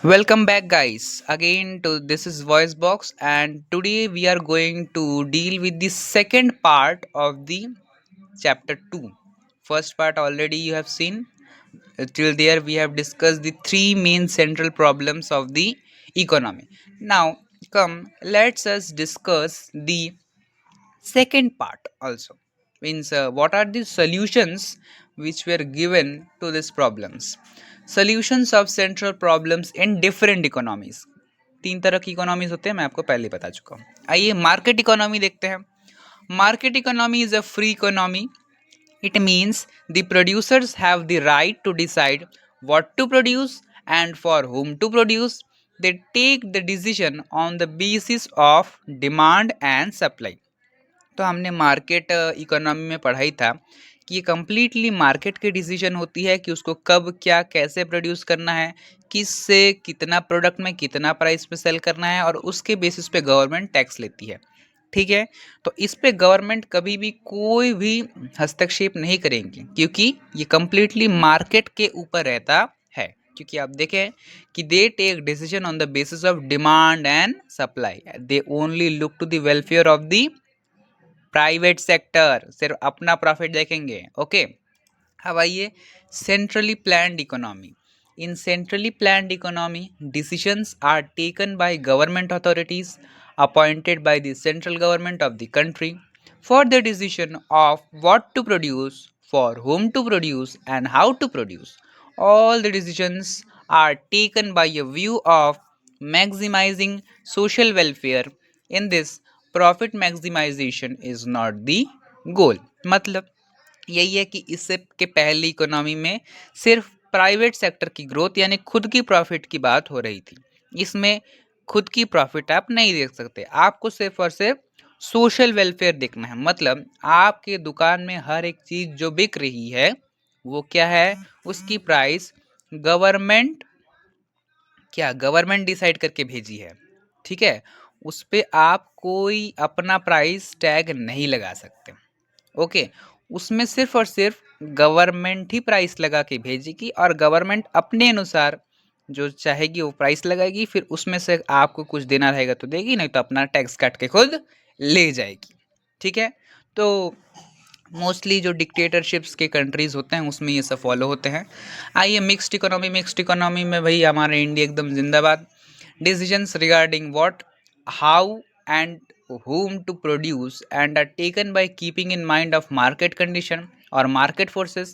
Welcome back, guys. Again, to this is Voice Box, and today we are going to deal with the second part of the chapter 2. First part already you have seen. Till there, we have discussed the three main central problems of the economy. Now, come, let's us discuss the second part also. Means, what are the solutions which were given to these problems? Solutions of central problems in different economies. तीन तरह की economies होते हैं, मैं आपको पहले ही बता चुका हूँ. आइए मार्केट इकोनॉमी देखते हैं. Market economy is a free economy. It means the producers have the right to decide what to produce and for whom to produce. They take the decision on the basis of demand and supply. तो हमने market economy में पढ़ा ही था कि ये completely market की decision होती है कि उसको कब क्या कैसे प्रोड्यूस करना है, किससे कितना प्रोडक्ट में कितना प्राइस पे सेल करना है, और उसके बेसिस पे गवर्नमेंट टैक्स लेती है. ठीक है. तो इस पे गवर्नमेंट कभी भी कोई भी हस्तक्षेप नहीं करेंगे क्योंकि ये कम्प्लीटली मार्केट के ऊपर रहता है. क्योंकि आप देखें कि they take decision on the basis of demand and supply. They only look to the welfare of the private sector. सिर्फ अपना प्रॉफिट देखेंगे. ओके. अब आइए centrally planned economy. In centrally planned economy decisions are taken by government authorities appointed by the central government of the country for the decision of what to produce, for whom to produce, and how to produce. All the decisions are taken by a view of maximizing social welfare. In this, profit maximization is not the goal. मतलब यही है कि इससे के पहले economy में सिर्फ private sector की ग्रोथ यानी खुद की प्रॉफिट की बात हो रही थी. इसमें खुद की प्रॉफिट आप नहीं देख सकते, आपको सिर्फ और सिर्फ सोशल वेलफेयर देखना है. मतलब आपके दुकान में हर एक चीज जो बिक रही है वो क्या है, उसकी प्राइस गवर्नमेंट गवर्नमेंट डिसाइड करके भेजी है. ठीक है. उस पे आप कोई अपना प्राइस टैग नहीं लगा सकते. ओके. उसमें सिर्फ और सिर्फ गवर्नमेंट ही प्राइस लगा के भेजेगी और गवर्नमेंट अपने अनुसार जो चाहेगी वो प्राइस लगाएगी. फिर उसमें से आपको कुछ देना रहेगा तो देगी, नहीं तो अपना टैक्स काट के खुद ले जाएगी. ठीक है. तो मोस्टली जो डिक्टेटरशिप्स के कंट्रीज होते हैं उसमें ये सब फॉलो होते हैं. आइए मिक्स्ड इकोनॉमी में भाई हमारा इंडिया एकदम जिंदाबाद. Decisions regarding what, how and whom to produce and are taken by keeping in mind of market condition or market forces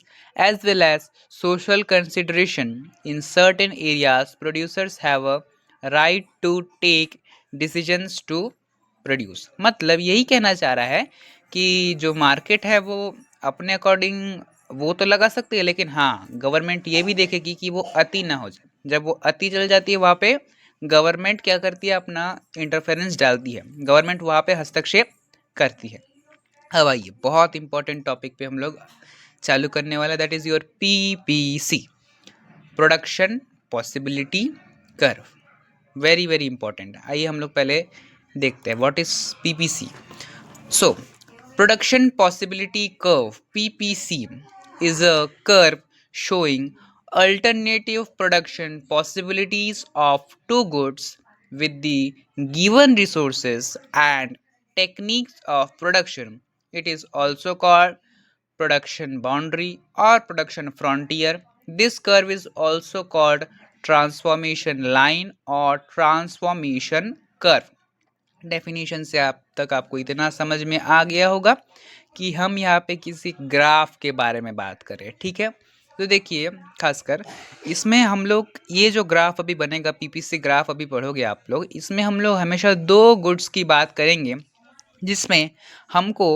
as well as social consideration. In certain areas producers have a right to take decisions to produce. मतलब यही कहना चाह रहा है कि जो market है वो अपने अकॉर्डिंग वो तो लगा सकती है, लेकिन हाँ गवर्नमेंट ये भी देखेगी कि वो अति ना हो जाए. जब वो अति चल जाती है वहाँ पे गवर्नमेंट क्या करती है, अपना इंटरफेरेंस डालती है, गवर्नमेंट वहाँ पे हस्तक्षेप करती है. अब आइए बहुत इंपॉर्टेंट टॉपिक पे हम लोग चालू करने वाला, that is your PPC, production possibility curve. Very very important. आइए हम लोग पहले देखते हैं what is PPC. So production possibility curve, PPC, is a curve showing alternative production possibilities of two goods with the given resources and techniques of production. It is also called production boundary or production frontier. This curve is also called transformation line or transformation curve. Definition से आप तक आपको इतना समझ में आ गया होगा कि हम यहाँ पे किसी ग्राफ के बारे में बात करें. ठीक है. तो देखिए खासकर इसमें हम लोग ये जो ग्राफ अभी बनेगा, पीपीसी ग्राफ अभी पढ़ोगे आप लोग, इसमें हम लोग हमेशा दो गुड्स की बात करेंगे जिसमें हमको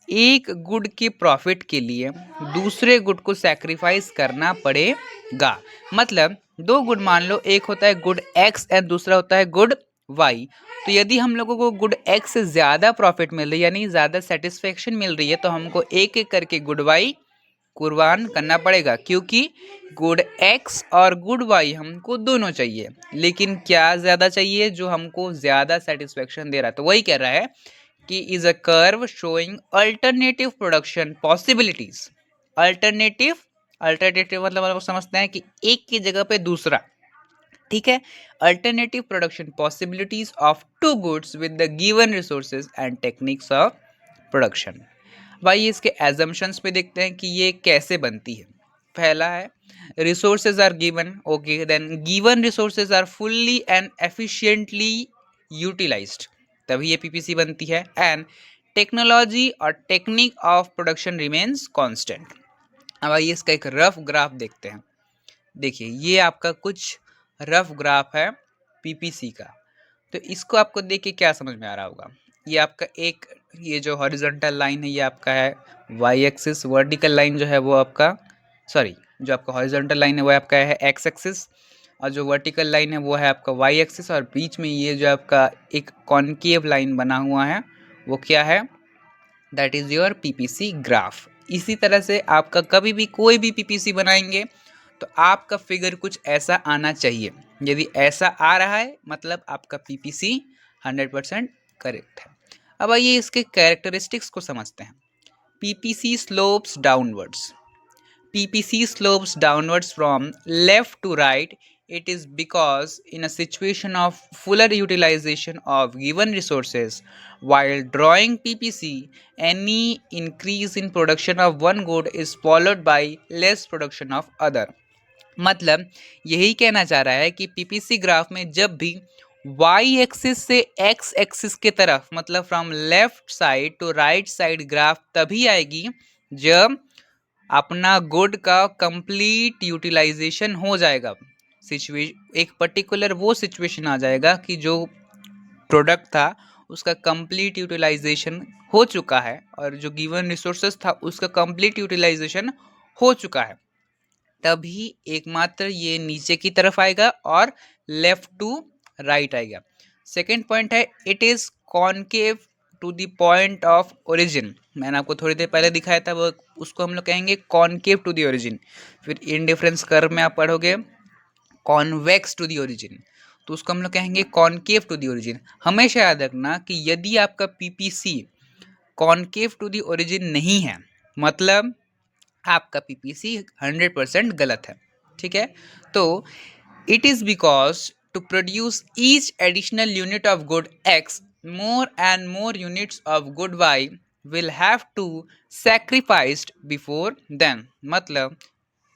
एक गुड के प्रॉफिट के लिए दूसरे गुड को सैक्रिफाइस करना पड़ेगा. मतलब दो गुड मान लो, एक होता है गुड एक्स एंड दूसरा होता है गुड वाई. तो यदि हम लोगों को गुड एक्स से ज़्यादा प्रॉफिट मिल रही है यानी ज़्यादा सेटिस्फेक्शन मिल रही है तो हमको एक एक करके गुड वाई कुर्बान करना पड़ेगा, क्योंकि गुड एक्स और गुड वाई हमको दोनों चाहिए, लेकिन क्या ज़्यादा चाहिए जो हमको ज़्यादा सेटिस्फेक्शन दे रहा है. तो वही कह रहा है कि is a curve showing alternative production possibilities. Alternative alternative मतलब हम लोग समझते हैं कि एक की जगह पे दूसरा. ठीक है। Alternative production possibilities of two goods with the given resources and techniques of production. भाई इसके एजम्पशंस पे देखते हैं कि ये कैसे बनती है। पहला है resources are given, okay, then given resources are fully and efficiently utilised, तभी ये पीपीसी बनती है। एंड टेक्नोलॉजी और technique of production remains constant. अब आइए इसका एक रफ ग्राफ देखते हैं। देखिए ये आपका कुछ रफ ग्राफ है पीपीसी का। तो इसको आपको देख के क्या समझ में आ रहा होगा, ये आपका एक, ये जो हॉरिजॉन्टल लाइन है ये आपका है वाई एक्सिस, वर्टिकल लाइन जो है वो आपका, सॉरी, जो आपका हॉरिजॉन्टल लाइन है वो आपका है एक्स एक्सिस, और जो वर्टिकल लाइन है वो है आपका वाई एक्सिस, और बीच में ये जो आपका एक कॉनकेव लाइन बना हुआ है वो क्या है, that is your PPC graph. इसी तरह से आपका कभी भी कोई भी पीपीसी बनाएंगे तो आपका फिगर कुछ ऐसा आना चाहिए। यदि ऐसा आ रहा है मतलब आपका पीपीसी 100% करेक्ट है। अब आइए इसके कैरेक्टरिस्टिक्स को समझते हैं। PPC slopes downwards, PPC slopes downwards from left to right. It is because in a situation of fuller utilization of given resources, while drawing PPC, any increase in production of one good is followed by less production of other. मतलब यही कहना चाह रहा है कि PPC graph में जब भी y एक्सिस से x एक्सिस के तरफ, मतलब from left side to right side graph तभी आएगी जब अपना गुड का कंप्लीट यूटिलाइजेशन हो जाएगा। एक पर्टिकुलर वो सिचुएशन आ जाएगा कि जो प्रोडक्ट था उसका कंप्लीट यूटिलाइजेशन हो चुका है और जो गिवन रिसोर्सेज था उसका कंप्लीट यूटिलाइजेशन हो चुका है, तभी एकमात्र ये नीचे की तरफ आएगा और लेफ्ट टू राइट आएगा। सेकेंड पॉइंट है it is concave to the point of origin. मैंने आपको थोड़ी देर पहले दिखाया था वो, उसको हम लोग कहेंगे कॉनकेव टू द ओरिजिन। फिर इंडिफरेंस कर्व में आप पढ़ोगे कॉन्वेक्स टू द ओरिजिन, तो उसको हम लोग कहेंगे कॉनकेव टू द ओरिजिन। हमेशा याद रखना कि यदि आपका PPC concave to the origin नहीं है मतलब आपका पीपीसी 100% गलत है। ठीक है, तो it is because to produce each additional unit of good X more and more units of good y will have to sacrificed before then। मतलब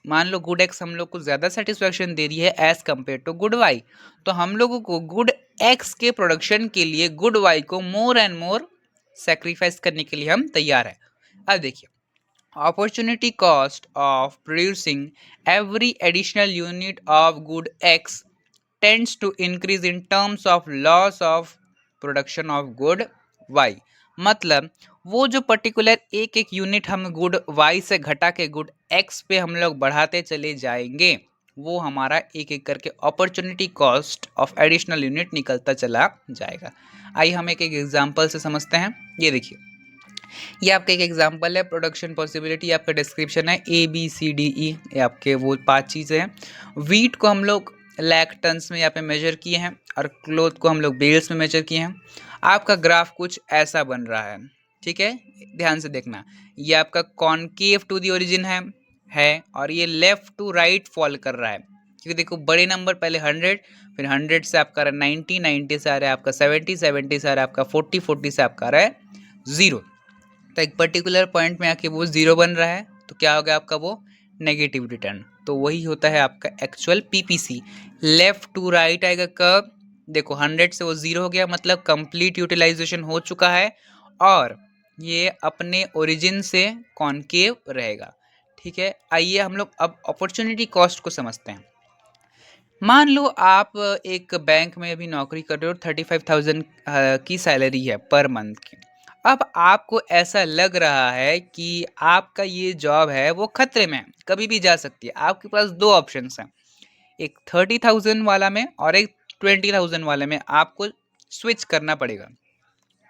मान लो गुड एक्स हम लोग को ज़्यादा सेटिस्फैक्शन दे रही है as compare to good Y, तो हम लोगों को गुड एक्स के प्रोडक्शन के लिए गुड वाई को मोर एंड मोर सेक्रीफाइस करने के लिए हम तैयार हैं। अब देखिए opportunity cost of producing every additional unit of good x tends to increase in terms of loss of production of good y। मतलब वो जो पर्टिकुलर एक एक यूनिट हम गुड y से घटा के गुड x पे हम लोग बढ़ाते चले जाएंगे, वो हमारा एक एक करके opportunity cost of additional unit निकलता चला जाएगा। आइए हम एक एक एग्जांपल से समझते हैं। ये देखिए ये आपका एक एग्जांपल है, प्रोडक्शन पॉसिबिलिटी आपका डिस्क्रिप्शन है A B C D E, ये आपके वो 5 चीज़ें हैं। वीट को हम लोग लैक टन्स में यहाँ पे मेजर किए हैं और क्लोथ को हम लोग बेल्स में मेजर किए हैं। आपका ग्राफ कुछ ऐसा बन रहा है। ठीक है, ध्यान से देखना, ये आपका कॉनकेव टू दी ओरिजिन है और ये लेफ्ट टू राइट फॉल कर रहा है, क्योंकि देखो बड़े नंबर पहले 100, फिर 100 से आपका 90, 90 से आ रहा है आपका 70, 70 से आ रहा है आपका 40, 40 से आपका आ रहा है 0। तो एक पर्टिकुलर पॉइंट में आके वो 0 बन रहा है तो क्या हो गया आपका वो नेगेटिव रिटर्न। तो वही होता है आपका actual PPC. Left to right आएगा कब, देखो 100 से वो 0 हो गया मतलब कंप्लीट यूटिलाइजेशन हो चुका है और ये अपने ओरिजिन से कॉनकेव रहेगा। ठीक है, आइए हम लोग अब अपॉर्चुनिटी कॉस्ट को समझते हैं। मान लो आप एक बैंक में अभी नौकरी कर रहे हो, 35,000 की सैलरी है पर मंथ की। अब आपको ऐसा लग रहा है कि आपका ये जॉब है वो खतरे में है, कभी भी जा सकती है। आपके पास दो ऑप्शंस हैं, एक 30,000 वाला में और एक 20,000 वाले में आपको स्विच करना पड़ेगा।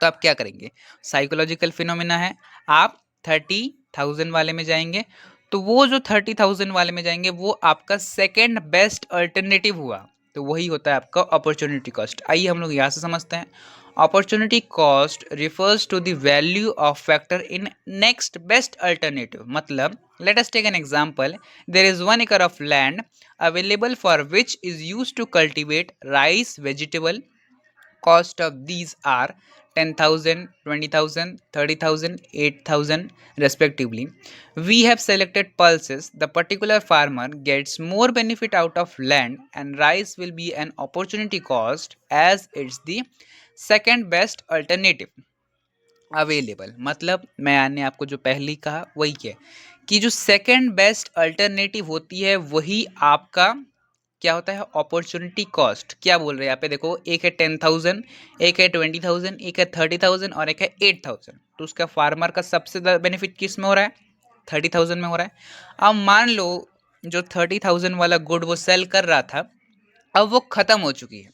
तो आप क्या करेंगे, साइकोलॉजिकल फिनोमेना है, आप 30,000 वाले में जाएंगे। तो वो जो 30,000 वाले में जाएंगे वो आपका सेकेंड बेस्ट अल्टरनेटिव हुआ, तो वही होता है आपका अपॉर्चुनिटी कॉस्ट। आइए हम लोग यहाँ से समझते हैं। Opportunity cost refers to the value of factor in next best alternative. मतलब let us take an example. There is 1 acre of land available for which is used to cultivate rice, vegetable. Cost of these are 10,000, 20,000, 30,000, 8,000 respectively. We have selected pulses. The particular farmer gets more benefit out of land and rice will be an opportunity cost as it's the second best alternative available. मतलब मैंने आपको जो पहली कहा वही है कि जो सेकंड बेस्ट अल्टरनेटिव होती है वही आपका क्या होता है अपॉर्चुनिटी कॉस्ट. क्या बोल रहे हैं यहाँ पे देखो, एक है 10,000, एक है 20,000, एक है 30,000 और एक है 8,000. तो उसका फार्मर का सबसे ज़्यादा बेनिफिट किस में हो रहा है? 30,000 में हो रहा है. अब मान लो जो 30,000 वाला गुड वो सेल कर रहा था, अब वो ख़त्म हो चुकी है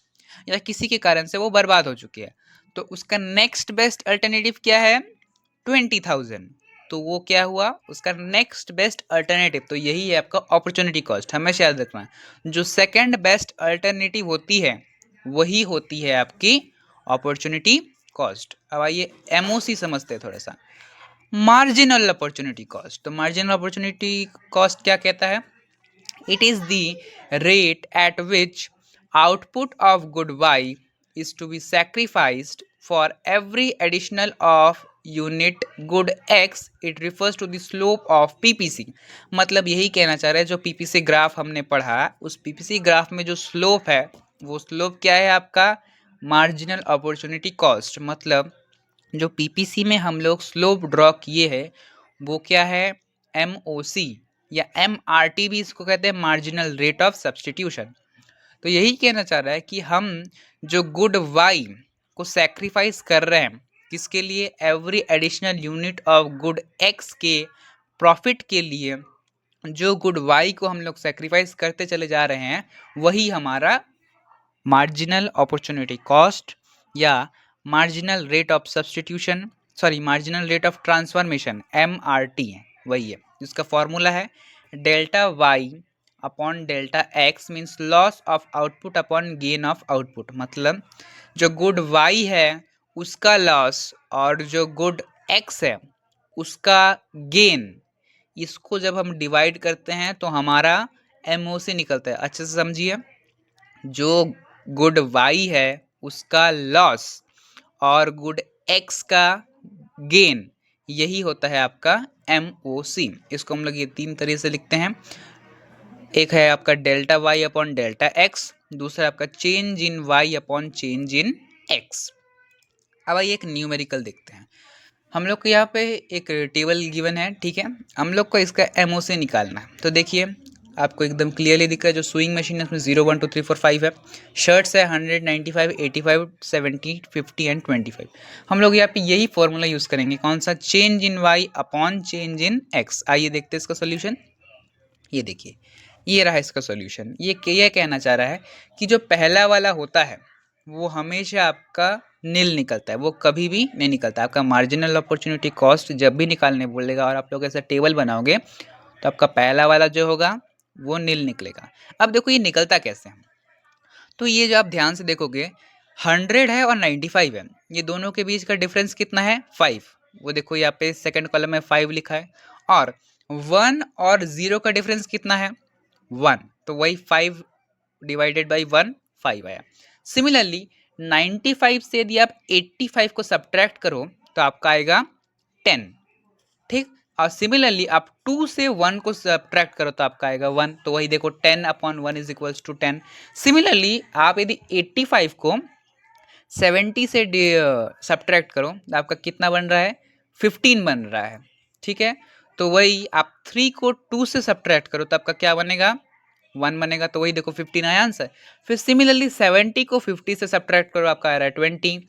या किसी के कारण से वो बर्बाद हो चुकी है, तो उसका नेक्स्ट बेस्ट अल्टरनेटिव क्या है? 20,000. तो वो क्या हुआ उसका नेक्स्ट बेस्ट अल्टरनेटिव. तो यही है आपका अपॉर्चुनिटी कॉस्ट. हमेशा याद रखना, जो सेकंड बेस्ट अल्टरनेटिव होती है वही होती है आपकी अपॉर्चुनिटी कॉस्ट. अब आइए एमओसी समझते हैं थोड़ा सा. Marginal opportunity cost. तो मार्जिनल अपॉर्चुनिटी कॉस्ट क्या कहता है? It is the rate at which output of good Y is to be sacrificed for every additional of unit good X. It refers to the slope of PPC. मतलब यही कहना चाह रहा है, जो PPC ग्राफ हमने पढ़ा उस PPC ग्राफ में जो स्लोप है वो स्लोप क्या है आपका? Marginal opportunity cost. मतलब जो PPC में हम लोग स्लोप ड्रॉ किए हैं वो क्या है? MOC या MRT भी इसको कहते हैं, मार्जिनल रेट ऑफ सब्सटीट्यूशन. तो यही कहना चाह रहा है कि हम जो गुड वाई को सेक्रीफाइस कर रहे हैं किसके लिए? Every additional unit of good x के प्रॉफिट के लिए. जो गुड वाई को हम लोग सेक्रीफाइस करते चले जा रहे हैं वही हमारा मार्जिनल अपॉर्चुनिटी कॉस्ट या marginal rate of substitution, sorry marginal rate of transformation MRT है, वही है. इसका फॉर्मूला है delta Y upon delta X means loss of output upon gain of output. मतलब जो गुड वाई है उसका लॉस और जो गुड एक्स है उसका गेन, इसको जब हम डिवाइड करते हैं तो हमारा MOC निकलता है. अच्छे से समझिए, जो गुड वाई है उसका लॉस और गुड एक्स का गेन, यही होता है आपका MOC. इसको हम लोग ये तीन तरीके से लिखते हैं. एक है आपका delta Y upon delta X, दूसरा आपका change in Y upon change in X. अब आइए एक न्यूमेरिकल देखते हैं. हम लोग को यहाँ पे एक टेबल गिवन है, ठीक है. हम लोग को इसका MOC निकालना है. तो देखिए आपको एकदम क्लियरली दिख रहा है, जो स्विंग मशीन है उसमें 0 1 2 3 4 5 है. शर्ट्स है 100 95 85 70 50 एंड 25. हम लोग यहाँ पे यही फॉर्मूला यूज़ करेंगे. कौन सा? Change in Y upon change in X. आइए देखते हैं इसका सोल्यूशन. ये देखिए ये रहा इसका सोल्यूशन. ये कहना चाह रहा है कि जो पहला वाला होता है वो हमेशा आपका नील निकलता है, वो कभी भी नहीं निकलता. आपका मार्जिनल अपॉर्चुनिटी कॉस्ट जब भी निकालने बोलेगा और आप लोग ऐसा टेबल बनाओगे तो आपका पहला वाला जो होगा वो नील निकलेगा. अब देखो ये निकलता कैसे है. तो ये जो आप ध्यान से देखोगे 100 है और 95 है, ये दोनों के बीच का डिफरेंस कितना है? 5. वो देखो यहाँ पे सेकंड कॉलम में 5 लिखा है. और 1 और 0 का डिफरेंस कितना है? 1. तो वही 5 डिवाइडेड बाई 1 5 आया. सिमिलरली 95 से यदि आप 85 को सब्ट्रैक्ट करो तो आपका आएगा 10, ठीक. और सिमिलरली आप 2 से 1 को सब्ट्रैक्ट करो तो आपका आएगा 1. तो वही देखो 10 upon 1 is equals to 10. Similarly आप यदि 85 को 70 से सब्ट्रैक्ट करो तो आपका कितना बन रहा है? 15 बन रहा है, ठीक है. तो वही आप 3 को 2 से सब्ट्रैक्ट करो तो आपका क्या बनेगा? 1 बनेगा. तो वही देखो 15 आया आंसर. फिर सिमिलरली 70 को 50 से सब्ट्रैक्ट करो आपका आ रहा है 20.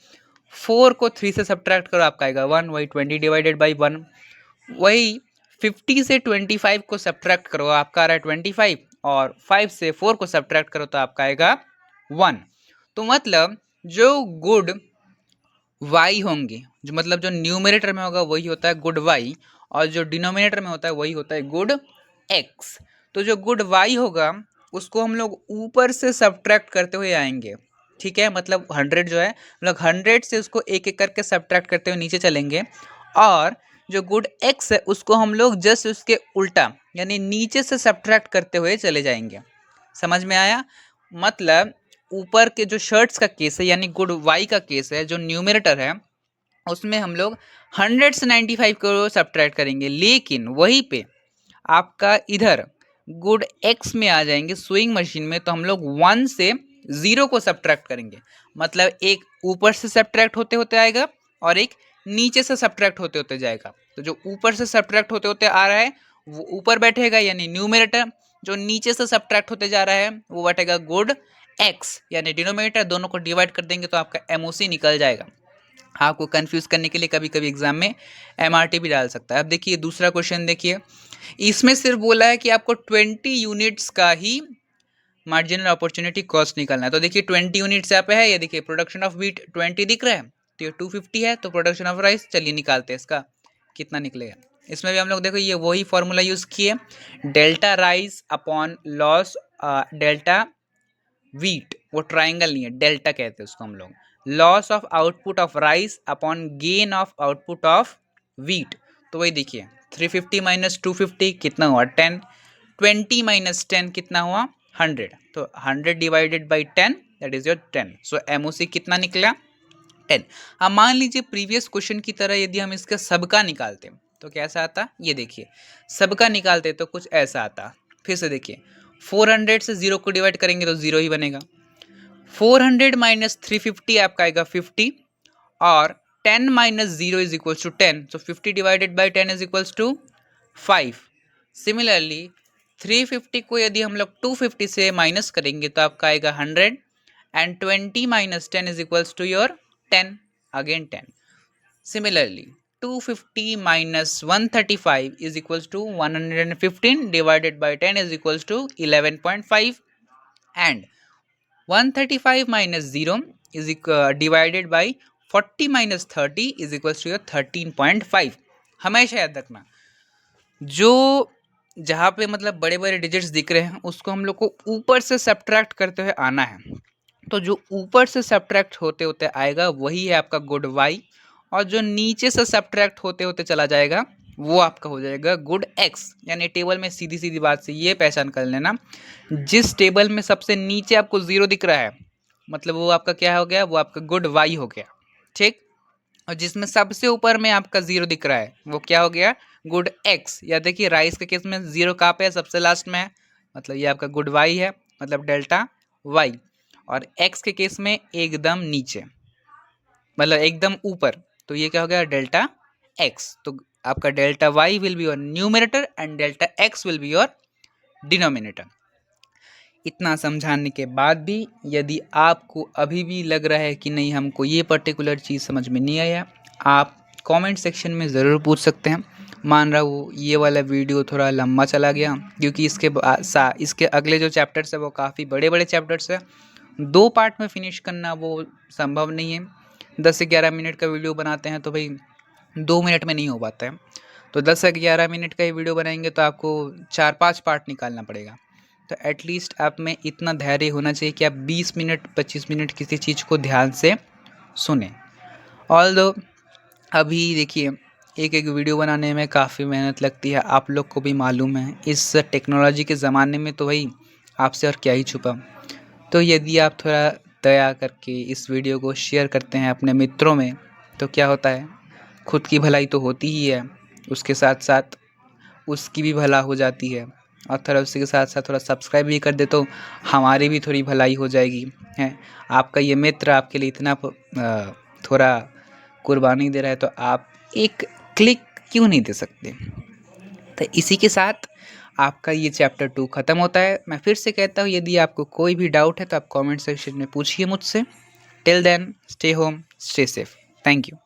4 को 3 से सब्ट्रैक्ट करो आपका आएगा 1. वही 20 डिवाइडेड बाई 1. वही 50 से 25 को सब्ट्रैक्ट करो आपका आ रहा है 25. और 5 से 4 को सब्ट्रैक्ट करो तो आपका आएगा 1. तो मतलब जो गुड वाई होंगे, जो मतलब जो न्यूमरेटर में होगा वही होता है गुड वाई और जो डिनोमिनेटर में होता है वही होता है गुड एक्स. तो जो गुड वाई होगा उसको हम लोग ऊपर से सब्ट्रैक्ट करते हुए आएंगे. ठीक है, मतलब 100 जो है, मतलब 100 से उसको एक एक करके सब्ट्रैक्ट करते हुए नीचे चलेंगे, और जो गुड x है उसको हम लोग जस्ट उसके उल्टा यानी नीचे से सब्ट्रैक्ट करते हुए चले जाएंगे। समझ में आया? मतलब ऊपर के जो शर्ट्स का केस है यानी गुड y का केस है, जो न्यूमरेटर है उसमें हम लोग 100 से 95 को सब्ट्रैक्ट करेंगे, लेकिन वहीं पे आपका इधर गुड एक्स में आ जाएंगे स्विंग मशीन में, तो हम लोग 1 से 0 को सब्ट्रैक्ट करेंगे। मतलब एक ऊपर से सब्ट्रैक्ट होते होते आएगा और एक नीचे से सब्ट्रैक्ट होते होते जाएगा। तो जो ऊपर से सब्ट्रैक्ट होते होते आ रहा है वो ऊपर बैठेगा यानी न्यूमरेटर, जो नीचे से सब्ट्रैक्ट होते जा रहा है वो बैठेगा गुड एक्स यानी डिनोमिनेटर। दोनों को डिवाइड कर देंगे तो आपका एमओसी निकल जाएगा। आपको कंफ्यूज करने के लिए कभी कभी एग्जाम में एमआरटी भी डाल सकता है। अब देखिए दूसरा क्वेश्चन देखिए, इसमें सिर्फ बोला है कि आपको 20 यूनिट्स का ही मार्जिनल अपॉर्चुनिटी कॉस्ट निकालना है। तो देखिए 20 यूनिट्स यहाँ पे है, ये देखिए प्रोडक्शन ऑफ व्हीट 20 दिख रहा है, तो ये 250 है। तो प्रोडक्शन ऑफ राइस चलिए निकालते हैं इसका कितना निकलेगा। इसमें भी हम लोग देखो ये वही फॉर्मूला यूज किए, delta rice upon loss delta wheat, वो ट्राइंगल नहीं है, डेल्टा कहते हैं उसको हम लोग, loss of output of rice upon gain of output of wheat. तो वही देखिए 350 माइनस 250 कितना हुआ 10, 20 माइनस 10 कितना हुआ 100, तो 100 divided by 10 that is your 10। So MOC कितना निकला 10। अब मान लीजिए प्रीवियस क्वेश्चन की तरह यदि हम इसका सबका निकालते तो कैसा आता, ये देखिए सबका निकालते तो कुछ ऐसा आता। फिर से देखिए 400 से 0 को डिवाइड करेंगे तो 0 ही बनेगा। 400 माइनस 350 आपका आएगा 50, और 10 minus 0 is equals to 10, so 50 divided by 10 is equals to 5। Similarly 350 को यदि हम लोग 250 से माइनस करेंगे तो आपका आएगा 100, and 20 minus 10 is equals to your 10, again 10। Similarly 250 minus 135 is equals to 115 divided by 10 is equals to 11.5, and 135 minus 0 is divided by 40 minus 30 is equals to your 13.5। हमेशा याद रखना जो जहाँ पे मतलब बड़े बड़े डिजिट्स दिख रहे हैं उसको हम लोग को ऊपर से सब्ट्रैक्ट करते हुए आना है। तो जो ऊपर से सब्ट्रैक्ट होते होते आएगा वही है आपका गुड वाई, और जो नीचे से सब्ट्रैक्ट होते होते चला जाएगा वो आपका हो जाएगा गुड एक्स। यानी टेबल में सीधी सीधी बात से ये पहचान कर लेना, जिस टेबल में सबसे नीचे आपको 0 दिख रहा है मतलब वो आपका क्या हो गया, वो आपका गुड वाई हो गया, ठीक। और जिसमें सबसे ऊपर में आपका 0 दिख रहा है वो क्या हो गया, गुड एक्स। या देखिए राइस के केस में 0 कहाँ पे है, सबसे लास्ट में है, मतलब ये आपका गुड वाई है, मतलब डेल्टा वाई। और एक्स के केस में एकदम नीचे मतलब एकदम ऊपर, तो ये क्या हो गया डेल्टा एक्स। तो आपका delta Y will be your numerator and delta X will be your denominator. इतना समझाने के बाद भी यदि आपको अभी भी लग रहा है कि नहीं हमको ये पर्टिकुलर चीज़ समझ में नहीं आया, आप कमेंट सेक्शन में ज़रूर पूछ सकते हैं। मान रहा हूँ ये वाला वीडियो थोड़ा लंबा चला गया क्योंकि इसके अगले जो चैप्टर्स है वो काफ़ी बड़े बड़े चैप्टर्स है, 2 पार्ट में फिनिश करना वो संभव नहीं है। 10 से 11 मिनट का वीडियो बनाते हैं तो भाई 2 मिनट में नहीं हो पाता है, तो 10 से 11 मिनट का ही वीडियो बनाएंगे तो आपको 4-5 पार्ट निकालना पड़ेगा। तो एटलीस्ट आप में इतना धैर्य होना चाहिए कि आप 20 मिनट 25 मिनट किसी चीज़ को ध्यान से सुने। ऑल्दो अभी देखिए एक एक वीडियो बनाने में काफ़ी मेहनत लगती है, आप लोग को भी मालूम है। इस टेक्नोलॉजी के ज़माने में तो भाई आपसे और क्या ही छुपा। तो यदि आप थोड़ा दया करके इस वीडियो को शेयर करते हैं अपने मित्रों में तो क्या होता है, खुद की भलाई तो होती ही है, उसके साथ साथ उसकी भी भला हो जाती है, और थोड़ा उसी के साथ साथ थोड़ा सब्सक्राइब भी कर दे तो हमारी भी थोड़ी भलाई हो जाएगी है। आपका ये मित्र आपके लिए इतना थोड़ा कुर्बानी दे रहा है तो आप एक क्लिक क्यों नहीं दे सकते। तो इसी के साथ आपका ये चैप्टर 2 ख़त्म होता है। मैं फिर से कहता हूँ यदि आपको कोई भी डाउट है तो आप कमेंट सेक्शन में पूछिए मुझसे। Till then stay home stay safe, thank you.